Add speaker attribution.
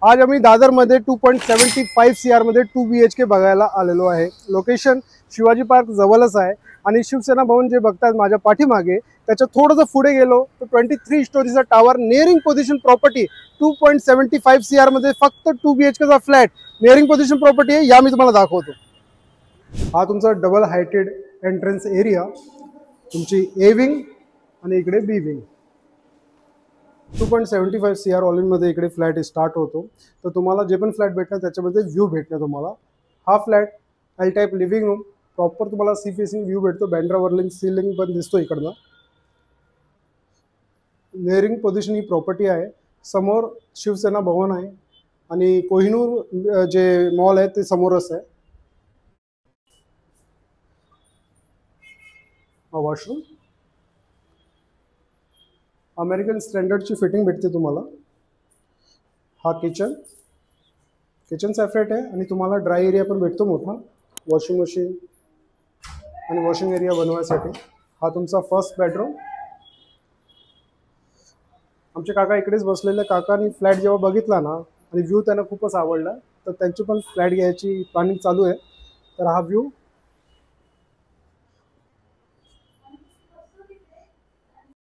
Speaker 1: आज आम्ही दादरमध्ये 2.75 CR मध्ये 2 BHK बघायला आलेलो आहे। लोकेशन शिवाजी पार्क जवळच आहे आणि शिवसेना भवन जे बघतात माझ्या पाठीमागे त्याच्या थोडंसं पुढे गेलो तर 23 स्टोरीचा tower nearing position property 2.75 CR मध्ये फक्त 2 BHK चा फ्लॅट नियरिंग पोझिशन प्रॉपर्टी आहे, या मी तुम्हाला दाखवतो। हा तुमचा डबल हायटेड एंट्रन्स एरिया, तुमची ए विंग आणि इकडे B wing. 2.75 CR all in मध्ये इकडे फ्लॅट स्टार्ट होतो। तर तुम्हाला जे पण फ्लॅट भेटणार त्याच्यामध्ये व्ह्यू भेटणार तुम्हाला। हा flat L type living room, proper तुम्हाला सी फेसिंग व्ह्यू भेटतो। बँड्रा वर्लिंग सीलिंग पण दिसतो इकडनं। नियरिंग पोझिशन ही प्रॉपर्टी आहे। समोर शिवसेना भवन आहे आणि कोहिनूर जे मॉल आहे ते समोरच आहे। हा वॉशरूम, अमेरिकन स्टँडर्डची फिटिंग भेटते तुम्हाला। हा किचन सेपरेट आहे आणि तुम्हाला ड्राय एरिया पण भेटतो मोठा, वॉशिंग मशीन आणि वॉशिंग एरिया बनवायसाठी। हा तुमचा फर्स्ट बेडरूम। आमचे काका इकडेच बसलेले, काकांनी फ्लॅट जेव्हा बघितला ना आणि व्ह्यू त्यांना खूपच आवडला तर त्यांची पण फ्लॅट घ्यायची प्लॅनिंग चालू आहे। तर हा व्ह्यू